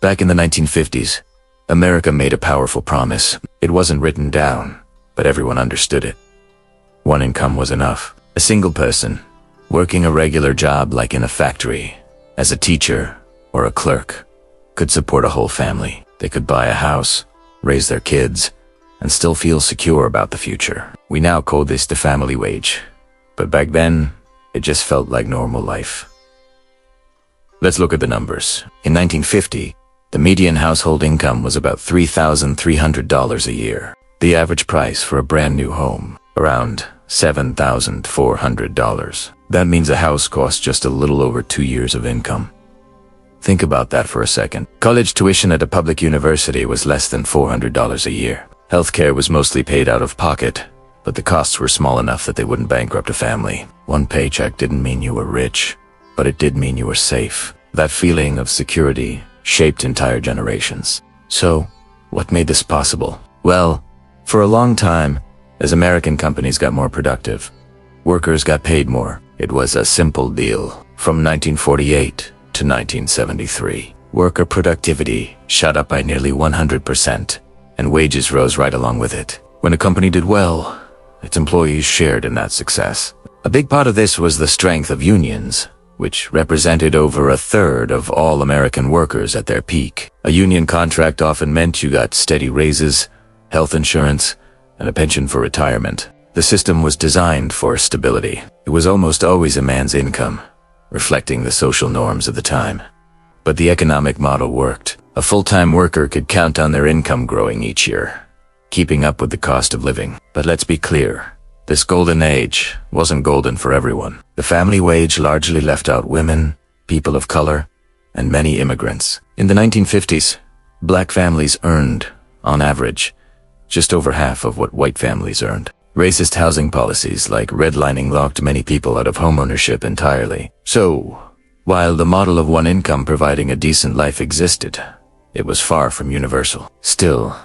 Back in the 1950s, America made a powerful promise. It wasn't written down, but everyone understood it. One income was enough. A single person, working a regular job like in a factory, as a teacher or a clerk, could support a whole family. They could buy a house, raise their kids, and still feel secure about the future. We now call this the family wage, but back then, it just felt like normal life. Let's look at the numbers. In 1950, the median household income was about $3,300 a year. The average price for a brand new home, around $7,400. That means a house costs just a little over 2 years of income. Think about that for a second. College tuition at a public university was less than $400 a year. Healthcare was mostly paid out of pocket, but the costs were small enough that they wouldn't bankrupt a family. One paycheck didn't mean you were rich, but it did mean you were safe. That feeling of security shaped entire generations. So, what made this possible? Well, for a long time, as American companies got more productive, workers got paid more. It was a simple deal. From 1948 to 1973, worker productivity shot up by nearly 100%, and wages rose right along with it. When a company did well, its employees shared in that success. A big part of this was the strength of unions, which represented over a third of all American workers at their peak. A union contract often meant you got steady raises, health insurance, and a pension for retirement. The system was designed for stability. It was almost always a man's income, reflecting the social norms of the time. But the economic model worked. A full-time worker could count on their income growing each year, keeping up with the cost of living. But let's be clear, this golden age wasn't golden for everyone. The family wage largely left out women, people of color, and many immigrants. In the 1950s, black families earned, on average, just over half of what white families earned. Racist housing policies like redlining locked many people out of homeownership entirely. So, while the model of one income providing a decent life existed, it was far from universal. Still,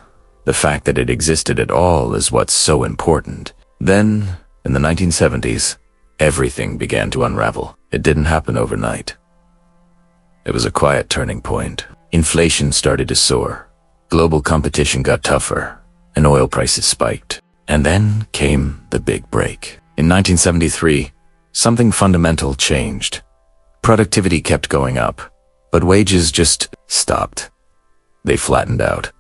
the fact that it existed at all is what's so important. Then, in the 1970s, everything began to unravel. It didn't happen overnight. It was a quiet turning point. Inflation started to soar. Global competition got tougher, and oil prices spiked. And then came the big break. In 1973, something fundamental changed. Productivity kept going up, but wages just stopped. They flattened out.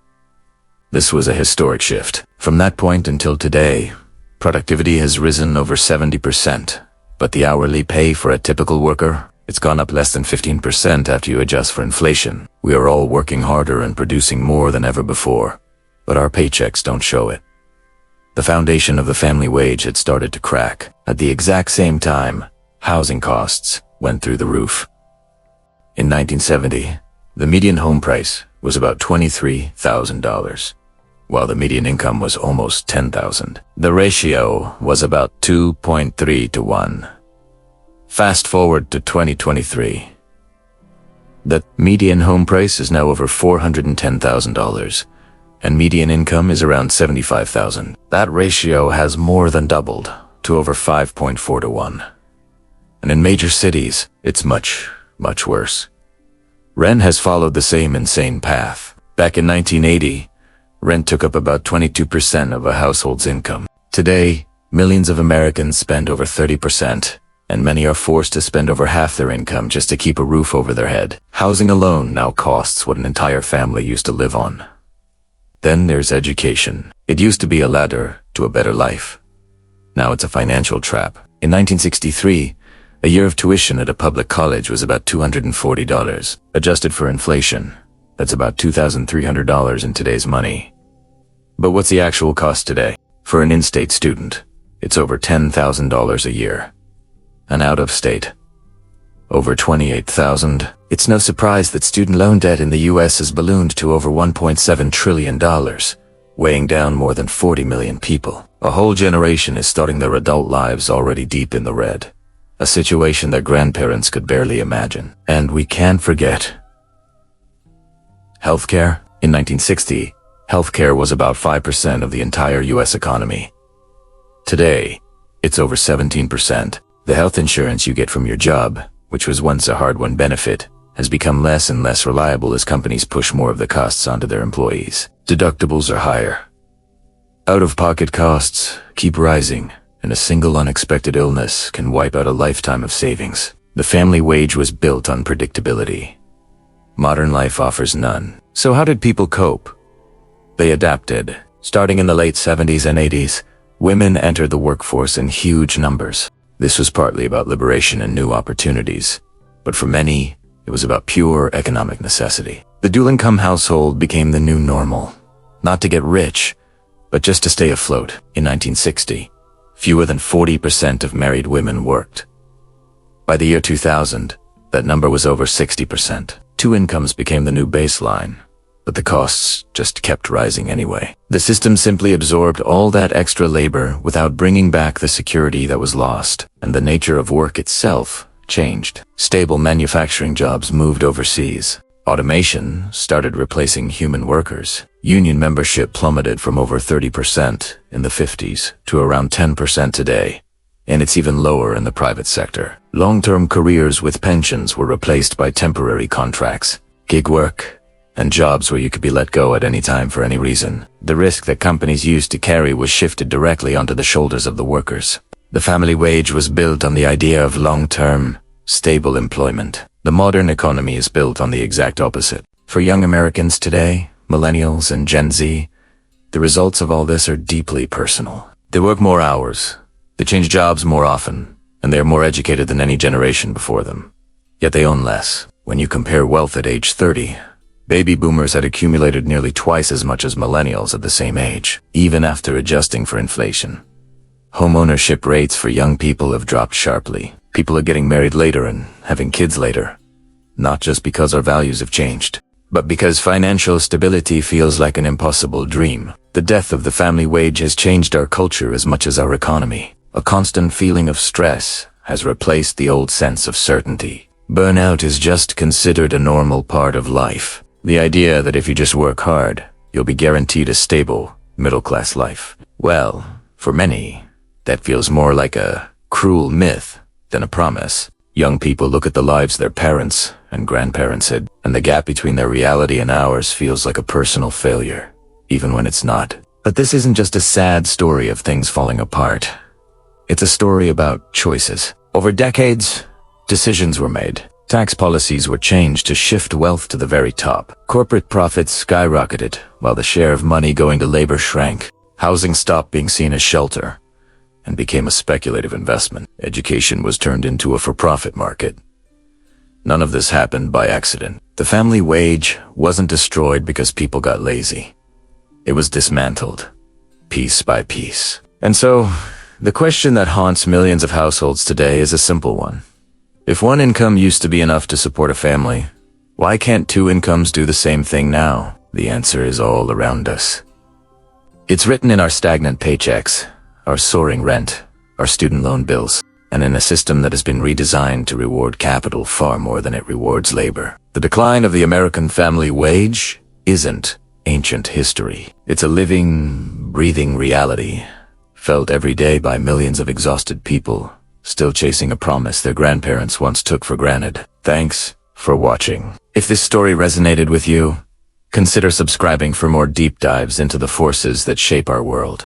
This was a historic shift. From that point until today, productivity has risen over 70%, but the hourly pay for a typical worker, it's gone up less than 15% after you adjust for inflation. We are all working harder and producing more than ever before, but our paychecks don't show it. The foundation of the family wage had started to crack. At the exact same time, housing costs went through the roof. In 1970, the median home price was about $23,000, while the median income was almost $10,000. The ratio was about 2.3 to 1. Fast forward to 2023. The median home price is now over $410,000. And median income is around $75,000. That ratio has more than doubled to over 5.4 to 1. And in major cities, it's much, much worse. Rent has followed the same insane path. Back in 1980, rent took up about 22% of a household's income. Today, millions of Americans spend over 30%, and many are forced to spend over half their income just to keep a roof over their head. Housing alone now costs what an entire family used to live on. Then there's education. It used to be a ladder to a better life. Now it's a financial trap. In 1963, a year of tuition at a public college was about $240. Adjusted for inflation, that's about $2,300 in today's money. But what's the actual cost today? For an in-state student, it's over $10,000 a year. And out-of-state, over $28,000. It's no surprise that student loan debt in the U.S. has ballooned to over $1.7 trillion, weighing down more than 40 million people. A whole generation is starting their adult lives already deep in the red, a situation that grandparents could barely imagine. And we can't forget healthcare. In 1960, healthcare was about 5% of the entire U.S. economy. Today, it's over 17%. The health insurance you get from your job, which was once a hard-won benefit, has become less and less reliable as companies push more of the costs onto their employees. Deductibles are higher. Out-of-pocket costs keep rising, and a single unexpected illness can wipe out a lifetime of savings. The family wage was built on predictability. Modern life offers none. So how did people cope? They adapted. Starting in the late 70s and 80s, women entered the workforce in huge numbers. This was partly about liberation and new opportunities, but for many, it was about pure economic necessity. The dual-income household became the new normal. Not to get rich, but just to stay afloat. In 1960, fewer than 40% of married women worked. By the year 2000, that number was over 60%. Two incomes became the new baseline, but the costs just kept rising anyway. The system simply absorbed all that extra labor without bringing back the security that was lost, and the nature of work itself changed. Stable manufacturing jobs moved overseas. Automation started replacing human workers. Union membership plummeted from over 30% in the 50s to around 10% today, and it's even lower in the private sector. Long-term careers with pensions were replaced by temporary contracts, gig work, and jobs where you could be let go at any time for any reason. The risk that companies used to carry was shifted directly onto the shoulders of the workers. The family wage was built on the idea of long-term, stable employment. The modern economy is built on the exact opposite. For young Americans today, millennials and Gen Z, the results of all this are deeply personal. They work more hours, they change jobs more often, and they are more educated than any generation before them. Yet they own less. When you compare wealth at age 30, baby boomers had accumulated nearly twice as much as millennials at the same age, even after adjusting for inflation. Home ownership rates for young people have dropped sharply. People are getting married later and having kids later, not just because our values have changed, but because financial stability feels like an impossible dream. The death of the family wage has changed our culture as much as our economy. A constant feeling of stress has replaced the old sense of certainty. Burnout is just considered a normal part of life. The idea that if you just work hard, you'll be guaranteed a stable, middle-class life. Well, for many, that feels more like a cruel myth than a promise. Young people look at the lives their parents and grandparents had, and the gap between their reality and ours feels like a personal failure, even when it's not. But this isn't just a sad story of things falling apart. It's a story about choices. Over decades, decisions were made. Tax policies were changed to shift wealth to the very top. Corporate profits skyrocketed, while the share of money going to labor shrank. Housing stopped being seen as shelter and became a speculative investment. Education was turned into a for-profit market. None of this happened by accident. The family wage wasn't destroyed because people got lazy. It was dismantled, piece by piece. And so, the question that haunts millions of households today is a simple one. If one income used to be enough to support a family, why can't two incomes do the same thing now? The answer is all around us. It's written in our stagnant paychecks, our soaring rent, our student loan bills, and in a system that has been redesigned to reward capital far more than it rewards labor. The decline of the American family wage isn't ancient history. It's a living, breathing reality, felt every day by millions of exhausted people, still chasing a promise their grandparents once took for granted. Thanks for watching. If this story resonated with you, consider subscribing for more deep dives into the forces that shape our world.